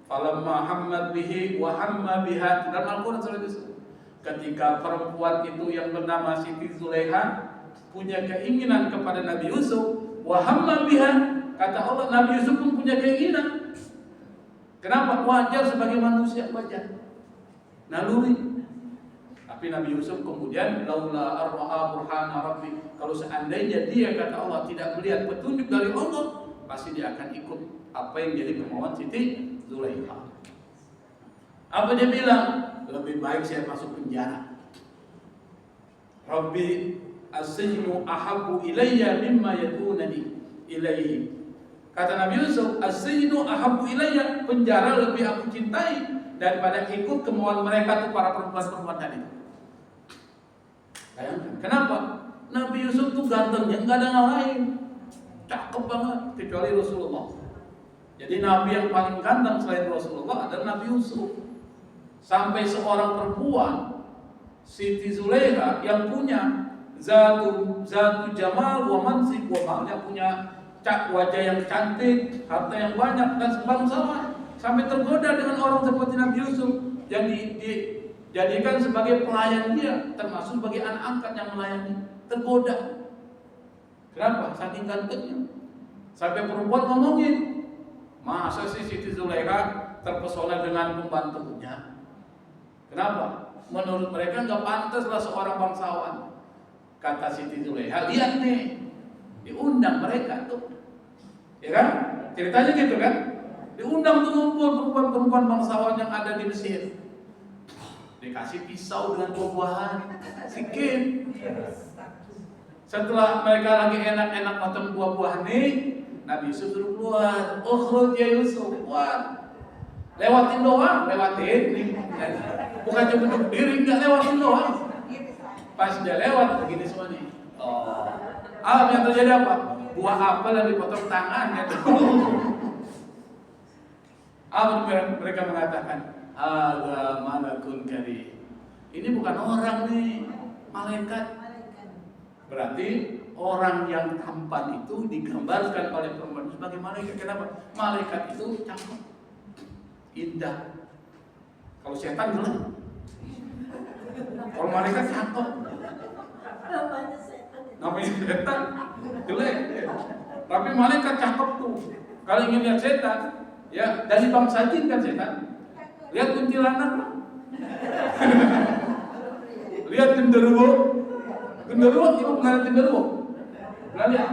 Falamma hammat bihi wa hamma biha. Dalam Al-Quran surah itu. Ketika perempuan itu yang bernama Siti Zulaiha punya keinginan kepada Nabi Yusuf, wa hamma biha, kata Allah, Nabi Yusuf pun punya keinginan. Kenapa? Wajar sebagai manusia, wajar. Naluri. Tapi Nabi Yusuf kemudian laula arra'a burhana rabbi, kalau seandainya dia, kata Allah, tidak melihat petunjuk dari Allah, pasti dia akan ikut apa yang jadi kemauan Siti Zulaiha. Apa dia bilang? Lebih baik saya masuk penjara. Rabbi as-sijnu ahabbu ilayya mimma yadunani ilaihi. Kata Nabi Yusuf, as-sijnu ahabbu ilayya, penjara lebih aku cintai daripada ikut kemauan mereka tuh para perempuan-perempuan tadi. Bayangkan, kenapa? Nabi Yusuf tuh gantengnya, nggak ada yang lain, cakep banget kecuali Rasulullah. Jadi Nabi yang paling ganteng selain Rasulullah adalah Nabi Yusuf. Sampai seorang perempuan, Siti Zulaiha, yang punya zatu jamal wa mansib wa mal, yang punya wajah yang cantik, harta yang banyak dan sebangsawan, sampai tergoda dengan orang seperti Nabi Yusuf yang dijadikan sebagai pelayan dia, termasuk sebagai anak angkat yang melayani, tergoda. Kenapa? Saking gantengnya. Sampai perempuan ngomongin, masa sih Siti Zulaiha terpesona dengan pembantunya? Kenapa? Menurut mereka nggak pantaslah seorang bangsawan. Kata Siti Zulaiha, lihat nih, diundang mereka tuh, ya kan? Ceritanya gitu kan? Diundang tuh ngumpul perempuan-perempuan bangsawan yang ada di Mesir. Dikasih pisau dengan buah-buahan, sikin. Setelah mereka lagi enak-enak makan buah-buahan nih, Nabi Yusuf suruh keluar. Ukhruj ya Yusuf, keluar. Lewatin doang, lewatin nih. Bukan cuma berdiri, enggak, lewatin doang. Pas dia lewat begini semua nih. Oh. Yang terjadi apa? Buah apel yang dipotong tangannya tuh. Mereka mengatakan, "Hadza malakun karim." Ini bukan orang nih, malaikat. Berarti orang yang tampan itu digambarkan oleh perempuan sebagai malaikat. Kenapa? Malaikat itu cakep, indah. Kalau setan jelek. Kalau malaikat cakep. Namanya setan jelek. Tapi malaikat cakep tuh. Kalau ingin lihat setan, ya dari bangsa jin kan setan. Lihat kuntilanak. Lihat genderuwo. Genderuwo, ibu pernah lihat genderuwo? Pernah lihat?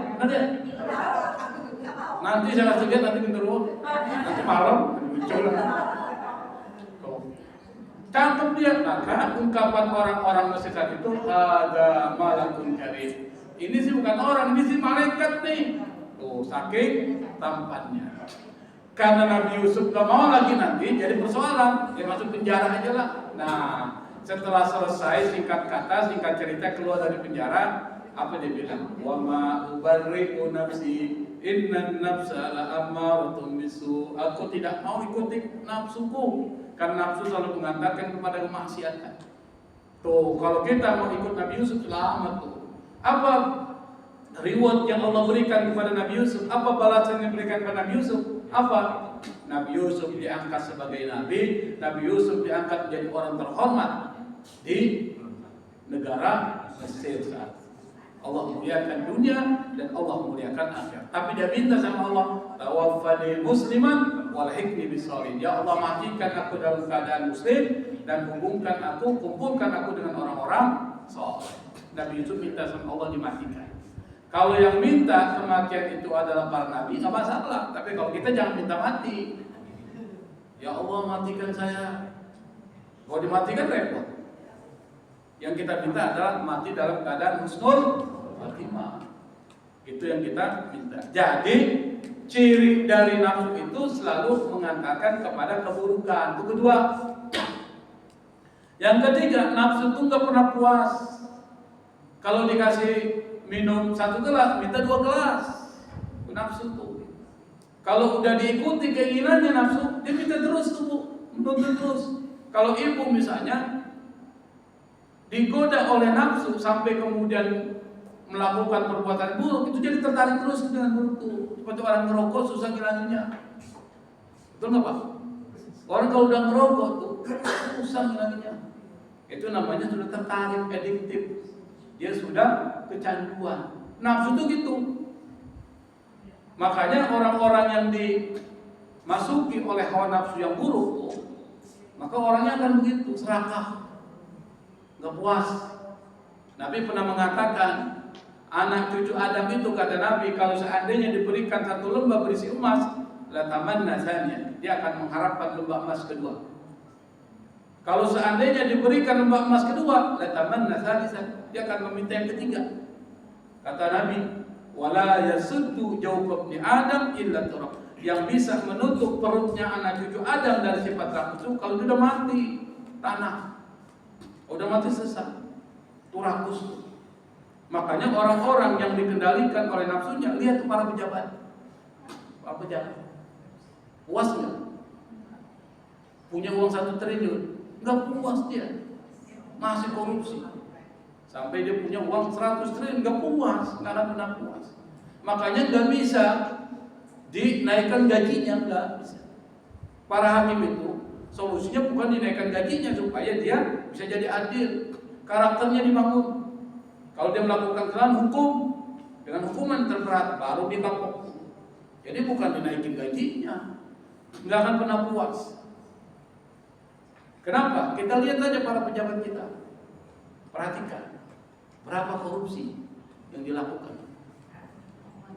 Nanti saya kasih lihat nanti genderuwo. Nanti malam muncul. Cakep dia. Maka ungkapan orang-orang Mesir itu ada malakun karim. Ini sih bukan orang, ini sih malaikat nih. Tuh saking tampannya. Karena Nabi Yusuf gak mau lagi nanti jadi persoalan, dia masuk penjara aja lah. Nah, setelah selesai singkat kata, singkat cerita keluar dari penjara, apa dia bilang? Wa ma ubarri'u nafsi innan nafsa la'ammaratun bisu. Aku tidak mau ikuti nafsuku, karena nafsu selalu mengantarkan kepada kemaksiatan. Tuh, kalau kita mau ikut Nabi Yusuf selamat tuh. Apa reward yang Allah berikan kepada Nabi Yusuf? Apa balasan yang diberikan kepada Nabi Yusuf? Apa? Nabi Yusuf diangkat sebagai nabi, Nabi Yusuf diangkat menjadi orang terhormat di negara Mesir saat Allah muliakan dunia dan Allah muliakan akhirat. Tapi dia minta sama Allah, tawaffani musliman walhiqni bisalihin. Ya Allah, matikan aku dalam keadaan muslim dan kumpulkan aku dengan orang-orang saleh. Nabi Yusuf minta sama Allah dimatikan. Kalau yang minta kematian itu adalah para nabi, nggak masalah. Tapi kalau kita jangan minta mati. Ya Allah, matikan saya. Kalau dimatikan repot. Yang kita minta adalah mati dalam keadaan husnul khatimah. Itu yang kita minta. Jadi ciri dari nafsu itu selalu mengantarkan kepada keburukan. Itu kedua. Yang ketiga, nafsu itu nggak pernah puas. Kalau dikasih minum 1 gelas, minta 2 gelas. Itu nafsu tuh. Kalau udah diikuti keinginannya nafsu, dia minta terus tuh, menuntut terus. Kalau ibu misalnya digoda oleh nafsu sampai kemudian melakukan perbuatan buruk, itu jadi tertarik terus dengan buruk tuh. Seperti orang ngerokok susah ngilanginnya. Betul nggak Pak? Orang kalau udah ngerokok tuh susah ngilanginnya. Itu namanya sudah tertarik, adiktif. Dia sudah kecanduan. Nafsu itu gitu. Makanya orang-orang yang dimasuki oleh hawa nafsu yang buruk, maka orangnya akan begitu, serakah, nggak puas. Nabi pernah mengatakan, anak cucu Adam itu, kata Nabi, kalau seandainya diberikan 1 lembah berisi emas, la tamanna tsaniyah, dia akan mengharapkan lembah emas kedua. Kalau seandainya diberikan lembah emas kedua, la tamanna tsalisah, dia akan meminta yang ketiga. Kata Nabi, wala yasuddu jawfa ibni Adam illa turab. Yang bisa menutup perutnya anak cucu Adam dari sifat rakus kalau dia udah mati, tanah. Udah mati sesat. Itu rakus. Makanya orang-orang yang dikendalikan oleh nafsunya, lihat para pejabat. Para pejabat. Puas nggak? Punya uang 1 triliun, nggak puas dia, masih korupsi. Sampai dia punya uang 100 triliun, nggak puas, nggak akan pernah puas. Makanya nggak bisa dinaikkan gajinya, nggak bisa. Para hakim itu solusinya bukan dinaikkan gajinya supaya dia bisa jadi adil, karakternya dibangun. Kalau dia melakukan kesalahan, hukum dengan hukuman terberat, baru dia kapok. Jadi bukan dinaikin gajinya, nggak akan pernah puas. Kenapa? Kita lihat aja para pejabat kita, perhatikan berapa korupsi yang dilakukan.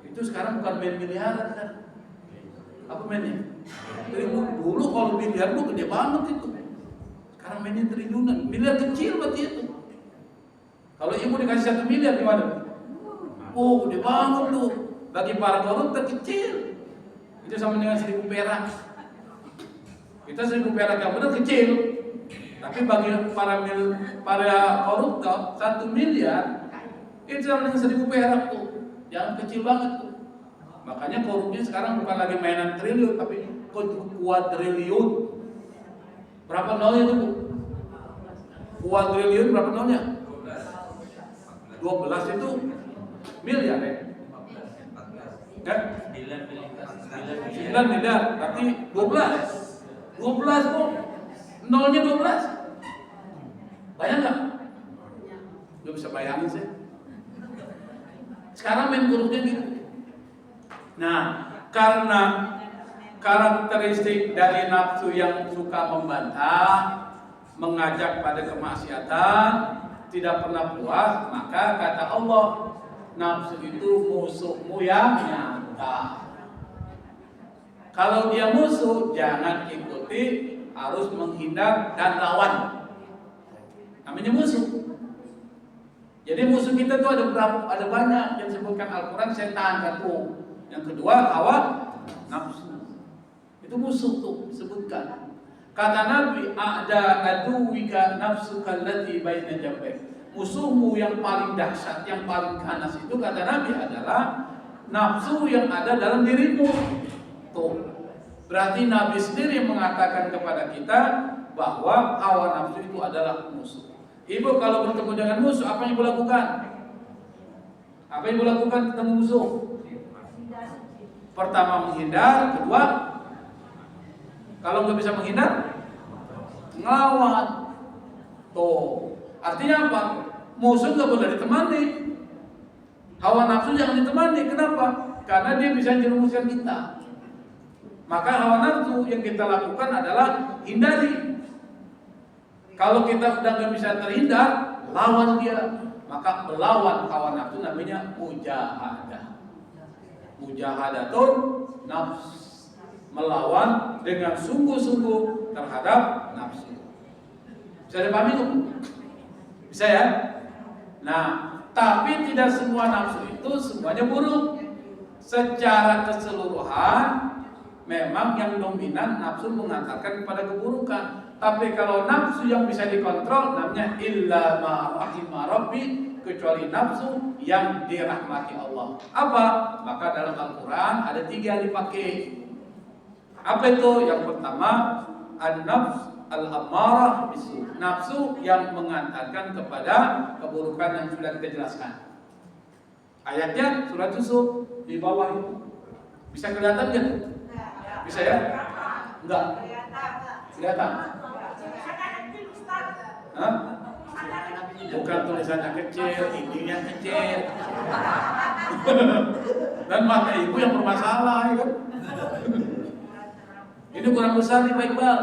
Itu sekarang bukan main miliaran kan? Apa mainnya? Dulu kalau miliar lu gede banget itu. Sekarang mainnya triliunan. Miliar kecil berarti itu. Kalau ibu dikasih 1 miliar gimana? Oh, gede banget tuh. Bagi para koruptor kecil. Itu sama dengan 1.000 perak. Kita 1.000 perak yang benar kecil. Tapi bagi para koruptor 1 miliar itu sama dengan 1.000 perak tuh. Jangan kecil banget tuh. Makanya korupsi sekarang bukan lagi mainan triliun, tapi kuadriliun. Berapa nolnya itu, Bu? Kuadriliun berapa nolnya? 12 itu miliar ya? 9 miliar, berarti 12. 12 Bu. Nolnya 12. Bayang nggak? Gak bisa bayangin sih. Sekarang main korupsi gitu. Nah, karena karakteristik dari nafsu yang suka membantah, mengajak pada kemaksiatan, tidak pernah puas, maka kata Allah, nafsu itu musuhmu yang nyata. Kalau dia musuh, jangan ikuti, harus menghindar dan lawan. Namanya musuh. Jadi musuh kita tuh ada banyak yang disebutkan Al-Quran, setan kan tuh. Yang kedua hawa nafsu. Itu musuh tuh disebutkan. Kata Nabi, ada aduwika nafsuka allati baina jambaik. Musuhmu yang paling dahsyat, yang paling ganas itu kata Nabi adalah nafsu yang ada dalam dirimu. Tuh. Berarti Nabi sendiri mengatakan kepada kita bahwa hawa nafsu itu adalah musuh. Ibu kalau bertemu dengan musuh, apa yang ibu lakukan? Apa yang ibu lakukan ketemu musuh? Pertama menghindar, kedua kalau nggak bisa menghindar, ngelawan. Tuh, artinya apa? Musuh nggak boleh ditemani. Hawa nafsu jangan ditemani. Kenapa? Karena dia bisa jerumuskan kita. Maka hawa nafsu yang kita lakukan adalah hindari. Kalau kita udah nggak bisa terhindar, lawan dia. Maka melawan hawa nafsu namanya mujahadah. Mujahadatun nafs, melawan dengan sungguh-sungguh terhadap nafsu. Bisa dipahami tuh? Bisa ya? Nah, tapi tidak semua nafsu itu semuanya buruk. Secara keseluruhan memang yang dominan nafsu mengantarkan kepada keburukan. Tapi kalau nafsu yang bisa dikontrol namanya illa ma rahima rabbi, kecuali nafsu yang dirahmati Allah. Apa? Maka dalam Al-Quran ada 3 yang dipakai. Apa itu? Yang pertama, an-nafs al-ammarah bisu, nafsu yang mengantarkan kepada keburukan yang sudah kita jelaskan. Ayatnya surat Yusuf di bawah itu. Bisa kelihatan nggak? Bisa ya? Enggak. Kelihatan. Hah? Bukan tulisannya kecil, ininya kecil. Dan mata ibu yang bermasalah, ya kan? Ini kurang besar nih Pak Iqbal.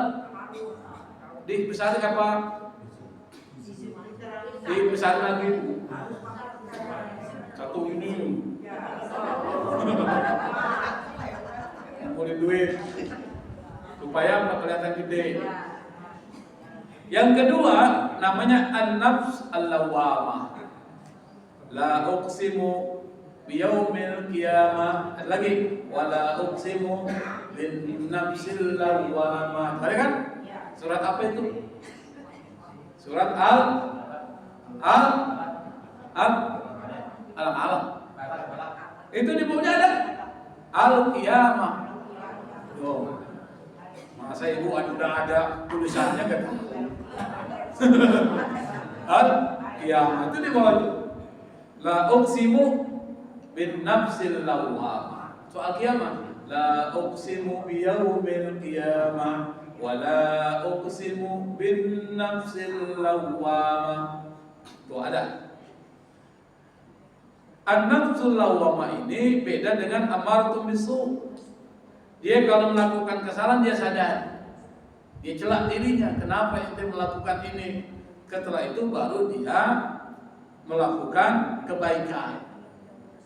Dibesarin apa? Dibesarin lagi. Satu ini. Boleh duit supaya nggak kelihatan gede. Yang kedua namanya an-nafs al-lawwamah. La uqsimu biyaumil qiyamah. Lagi wala uqsimu bin nafsil lawwamah. Ada kan? Surat apa itu? Surat Al-Alaq. Itu di bawahnya ada Al-Qiyamah. Oh. Masa ibu udah ada tulisannya kan? Kiamat itu di bawah itu. La uqsimu bin nafsil lawwamah. Soal kiamat. La uqsimu biyaumil qiyamah wa la uqsimu bin nafsil lawwamah. Tuh ada. An-nafsul lawwamah ini beda dengan amaratun bisu. Dia kalau melakukan kesalahan dia sadar. Dia celak dirinya, kenapa ente melakukan ini? Setelah itu baru dia melakukan kebaikan.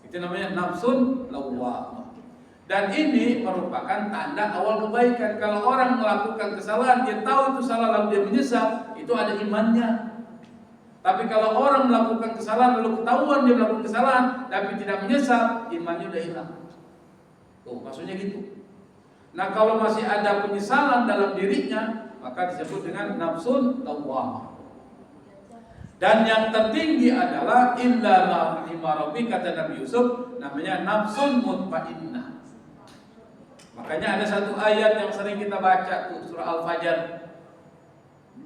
Itu namanya nafsun lawwamah. Dan ini merupakan tanda awal kebaikan. Kalau orang melakukan kesalahan, dia tahu itu salah lalu dia menyesal, itu ada imannya. Tapi kalau orang melakukan kesalahan lalu ketahuan dia melakukan kesalahan tapi tidak menyesal, imannya udah hilang. Tuh, maksudnya gitu. Nah, kalau masih ada penyesalan dalam dirinya, maka disebut dengan nafsun lawwamah. Dan yang tertinggi adalah illa ma rahima rabbi, kata Nabi Yusuf, namanya nafsun mutmainnah. Makanya ada satu ayat yang sering kita baca tuh, surah Al-Fajr.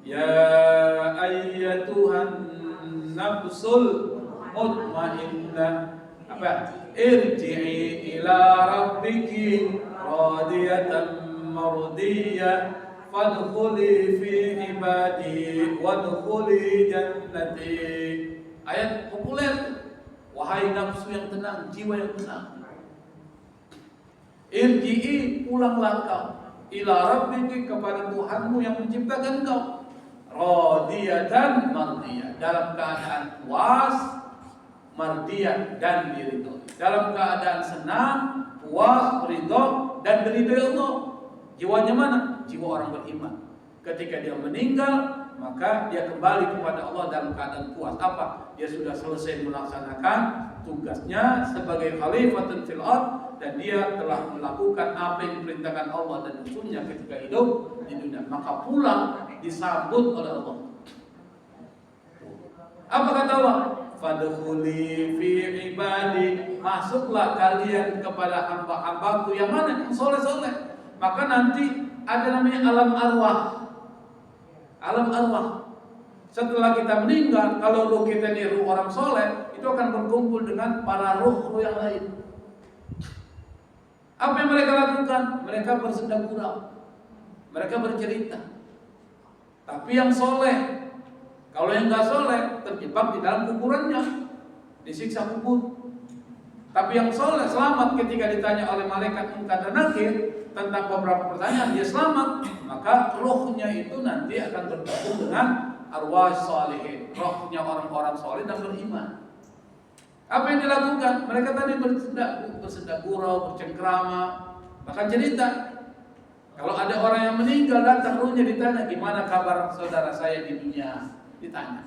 Ya ayyatuhan nafsul mutmainnah, apa? Irji'i ila rabbiki radiyatan mardiyah fadkhuli fi ibadi wadkhuli jannati. Ayat populer. Wahai nafsu yang tenang, jiwa yang tenang, irji'i, pulanglah kau, ila rabbiki, kepada Tuhanmu yang menciptakan kau, radiyatan mardiyah, dalam keadaan puas, mardiyah, dan diridhoi, dalam keadaan senang, puas, ridho, dan diridhoi Allah. Jiwanya mana? Jiwa orang beriman. Ketika dia meninggal, maka dia kembali kepada Allah dalam keadaan puas. Apa? Dia sudah selesai melaksanakan tugasnya sebagai khalifatun fil ardh, dan dia telah melakukan apa yang diperintahkan Allah dan Rasulnya ketika hidup di dunia. Maka pulang disambut oleh Allah. Apa kata Allah? Fadkhuli fi ibadi, masuklah kalian kepada hamba-hambaku yang mana? Yang soleh-soleh. Maka nanti ada namanya alam arwah. Alam arwah. Setelah kita meninggal, kalau ruh kita ini ruh orang soleh, itu akan berkumpul dengan para ruh yang lain. Apa yang mereka lakukan? Mereka bersedekah gurau, mereka bercerita. Tapi yang soleh, kalau yang nggak soleh terjebak di dalam kuburannya, disiksa kubur. Tapi yang soleh selamat ketika ditanya oleh malaikat Munkar dan Nakir tentang beberapa pertanyaan, dia selamat. Maka rohnya itu nanti akan bergabung dengan arwah salihin, rohnya orang-orang soleh dan beriman. Apa yang dilakukan? Mereka tadi bersedekah gurau, bercengkrama, bahkan cerita. Kalau ada orang yang meninggal datang, rohnya ditanya, gimana kabar saudara saya di dunia? Ditanya.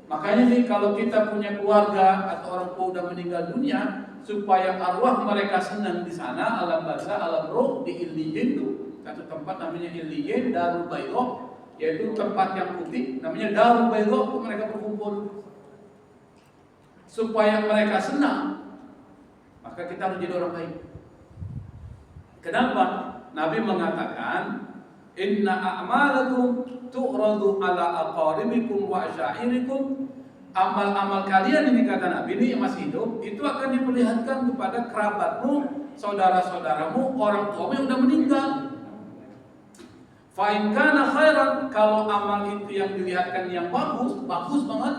Makanya nih kalau kita punya keluarga atau orang tua udah meninggal dunia, supaya arwah mereka senang di sana, alam barzah, alam roh, di Illiyin itu satu tempat namanya Illiyin, Darul Bayda, yaitu tempat yang putih, namanya Darul Bayda, itu mereka berkumpul. Supaya mereka senang, maka kita harus jadi orang baik. Kenapa? Nabi mengatakan, inna a'malakum tu'radu ala aqaribikum wa asyairikum. Amal-amal kalian ini, kata Nabi, ini yang masih hidup, itu akan diperlihatkan kepada kerabatmu, saudara-saudaramu, orang tuamu yang sudah meninggal. Fa in kana khairan, kalau amal itu yang dilihatkan yang bagus banget,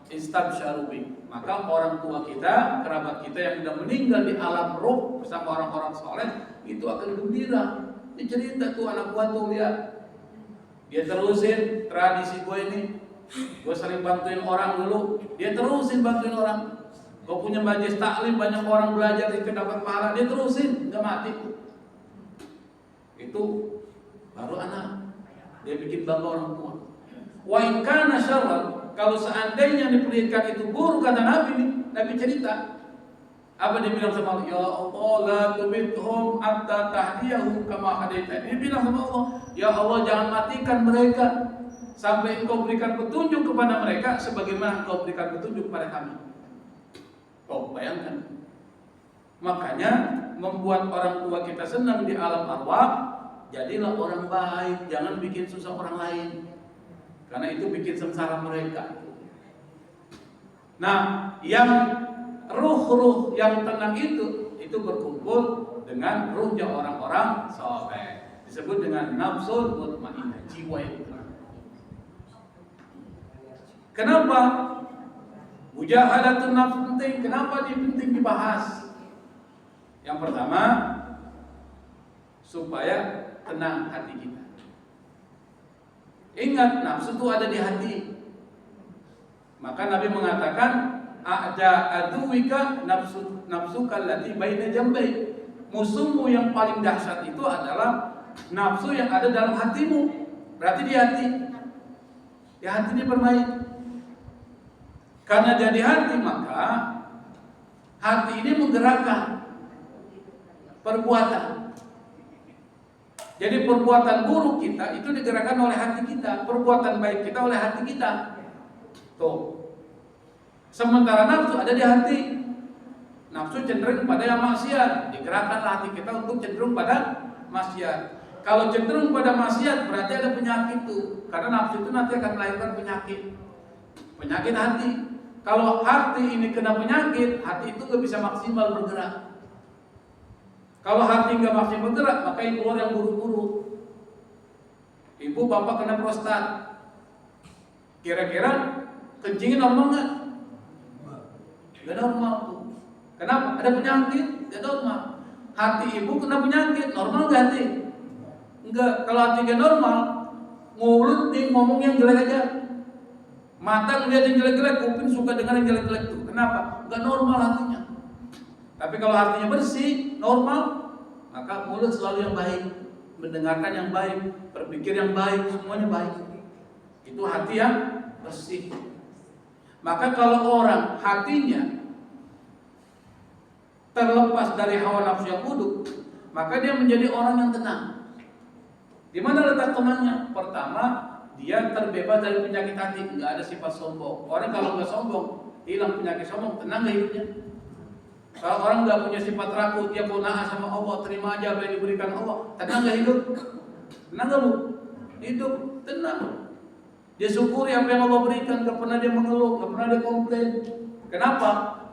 istabsyaru bi, maka orang tua kita, kerabat kita yang sudah meninggal di alam roh bersama orang-orang soleh, itu akan gembira. Dia cerita tuh, anak gua tuh lihat, dia terusin tradisi gue ini. Gue sering bantuin orang dulu, dia terusin bantuin orang. Gue punya majelis taklim, banyak orang belajar itu dapat pahala, dia terusin, nggak mati. Itu baru anak, dia bikin bangga orang tua. Wa in kana syarran, kalau seandainya diperlihatkan itu buruk, kata Nabi cerita. Apa dia bilang sama Allah? Ya Allah, la tumithum hatta tahdiyahum kama hadaitani. Dia bilang sama Allah, ya Allah, jangan matikan mereka sampai engkau berikan petunjuk kepada mereka sebagaimana engkau berikan petunjuk kepada kami. Kau bayangkan, Makanya membuat orang tua kita senang di alam arwah, jadilah orang baik, jangan bikin susah orang lain. Karena itu bikin sengsara mereka. Nah, yang ruh-ruh yang tenang itu berkumpul dengan ruhnya orang-orang saleh. Disebut dengan nafsul mutmainnah, jiwa yang tenang. Kenapa mujahadatun nafs penting? Kenapa penting dibahas? Yang pertama, supaya tenang hati kita. Ingat, nafsu itu ada di hati. Maka Nabi mengatakan, ada aduwika nafsuka allati baina jambai. Musuhmu yang paling dahsyat itu adalah nafsu yang ada dalam hatimu. Berarti di hati. Di hati dia bermain. Karena jadi hati, maka hati ini menggerakkan perbuatan. Jadi perbuatan buruk kita itu digerakkan oleh hati kita, perbuatan baik kita oleh hati kita. Tuh. Sementara nafsu ada di hati. Nafsu cenderung pada yang maksiat, digerakkan hati kita untuk cenderung pada maksiat. Kalau cenderung pada maksiat berarti ada penyakit tuh. Karena nafsu itu nanti akan melahirkan penyakit. Penyakit hati. Kalau hati ini kena penyakit, hati itu gak bisa maksimal bergerak. Kalau hati nggak maksimal bergerak, maka yang keluar yang buruk-buruk. Ibu bapak kena prostat, kira-kira kencingin normal nggak? Nggak normal tuh. Kenapa? Ada penyakit, nggak normal. Hati ibu kena penyakit, normal nggak hati? Enggak. Kalau hati nggak normal, mulut nih ngomong yang jelek aja, mata ngeliat yang jelek-jelek, kuping suka dengar yang jelek-jelek tuh. Kenapa? Nggak normal hatinya. Tapi kalau hatinya bersih, normal, maka mulut selalu yang baik, mendengarkan yang baik, berpikir yang baik, semuanya baik. Itu hati yang bersih. Maka kalau orang hatinya terlepas dari hawa nafsu yang buruk, maka dia menjadi orang yang tenang. Di mana letak tenangnya? Pertama, dia terbebas dari penyakit hati, nggak ada sifat sombong. Orang kalau nggak sombong, hilang penyakit sombong, tenang nggak hidupnya? Kalau orang nggak punya sifat ragu, dia qanaah sama Allah, terima aja apa yang diberikan Allah, tenang nggak hidup? Tenang nggak bu? Hidup tenang. Dia syukuri apa yang Allah berikan, nggak pernah dia mengeluh, nggak pernah dia komplain. Kenapa?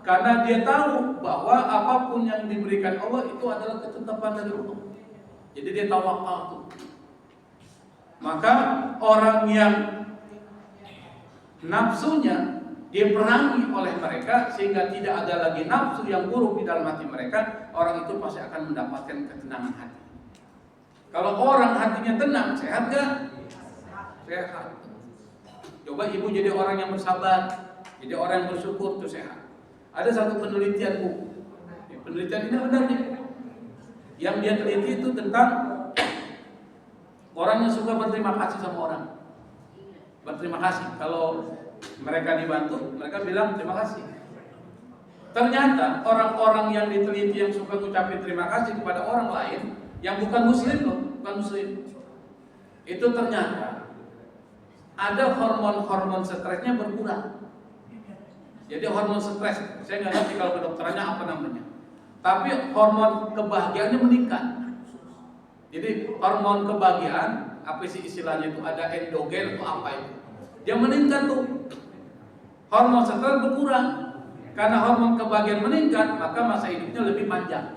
Karena dia tahu bahwa apapun yang diberikan Allah itu adalah ketetapan dari Allah. Jadi dia tawakal tuh. Maka orang yang nafsunya diperangi oleh mereka sehingga tidak ada lagi nafsu yang buruk di dalam hati mereka, orang itu pasti akan mendapatkan ketenangan hati. Kalau orang hatinya tenang, sehat gak? Sehat. Coba ibu jadi orang yang bersabar, jadi orang yang bersyukur, itu sehat. Ada satu penelitian bu, penelitian ini benar nih, yang dia teliti itu tentang orang yang suka berterima kasih sama orang. Berterima kasih kalau mereka dibantu, mereka bilang terima kasih. Ternyata orang-orang yang diteliti yang suka ngucapin terima kasih kepada orang lain yang bukan muslim loh, bukan muslim, itu ternyata ada hormon-hormon stresnya berkurang. Jadi hormon stres, saya nggak ngerti kalau kedokterannya apa namanya, tapi hormon kebahagiaannya meningkat. Jadi hormon kebahagiaan, apa sih istilahnya itu, ada endogen atau apa itu, dia meningkat tuh. Hormon stres berkurang. Karena hormon kebahagiaan meningkat, maka masa hidupnya lebih panjang.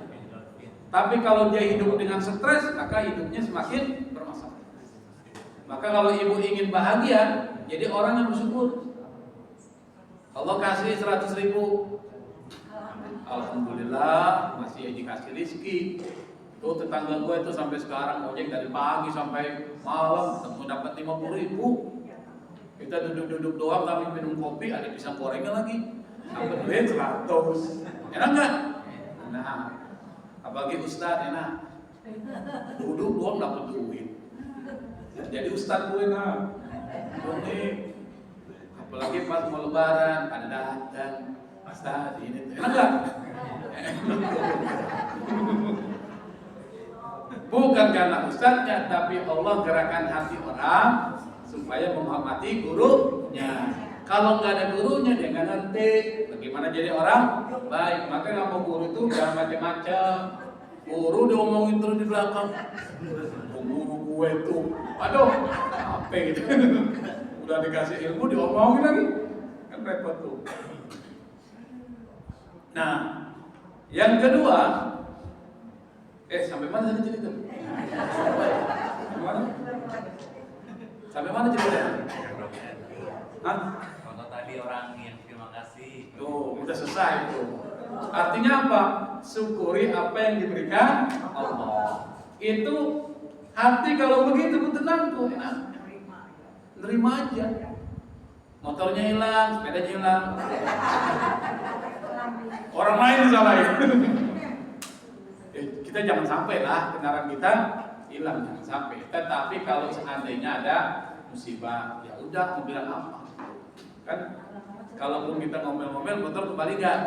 Tapi kalau dia hidup dengan stres, maka hidupnya semakin bermasalah. Maka kalau ibu ingin bahagia, jadi orang yang bersyukur. Allah kasih 100.000, alhamdulillah masih dikasih rezeki. Tuh tetangga gue itu sampai sekarang ojek dari pagi sampai malam, ketemu dapat 50.000. Kita duduk-duduk doang, kami minum kopi, ada pisang gorengnya lagi. Dapat duit 100. Enak nggak? Nah, apalagi ustadz enak. Duduk doang dapat duit. Jadi ustadz gue nah, unik. Apalagi pas mau lebaran, ada datang ustadz ini. Enak nggak? Bukan karena ustadznya, tapi Allah gerakan hati orang supaya menghormati gurunya. Kalau nggak ada gurunya dia nggak ngerti bagaimana jadi orang baik. Makanya nggak mau guru itu jangan macam-macam. Guru diomongin terus di belakang. Guru gue tuh, aduh, apa gitu. Udah dikasih ilmu diomongin lagi, kan repot tuh. Nah, yang kedua, sampai mana tadi cerita? Sampai mana? Sampai mana cerita? Hah? Kalau tadi orang yang terima kasih. Tuh, udah selesai tuh. Artinya apa? Syukuri apa yang diberikan Allah. Itu hati kalau begitu tenang tuh, enak. Nerima aja. Motornya hilang, sepedanya hilang. Orang lain disalahin. Kita jangan sampai lah kendaraan kita hilang, jangan sampai. Tetapi kalau seandainya ada musibah, ya udah mau bilang apa? Kan kalau belum kita ngomel-ngomel, motor kembali nggak?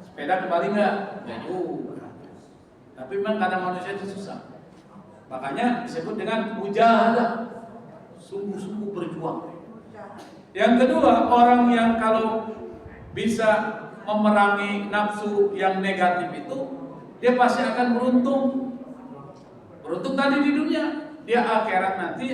Sepeda kembali nggak? Ya juga. Tapi memang kadang manusia itu susah. Makanya disebut dengan mujahadah, sungguh-sungguh berjuang. Yang kedua, orang yang kalau bisa memerangi nafsu yang negatif itu, dia pasti akan beruntung. Beruntung tadi di dunia, dia akhirat nanti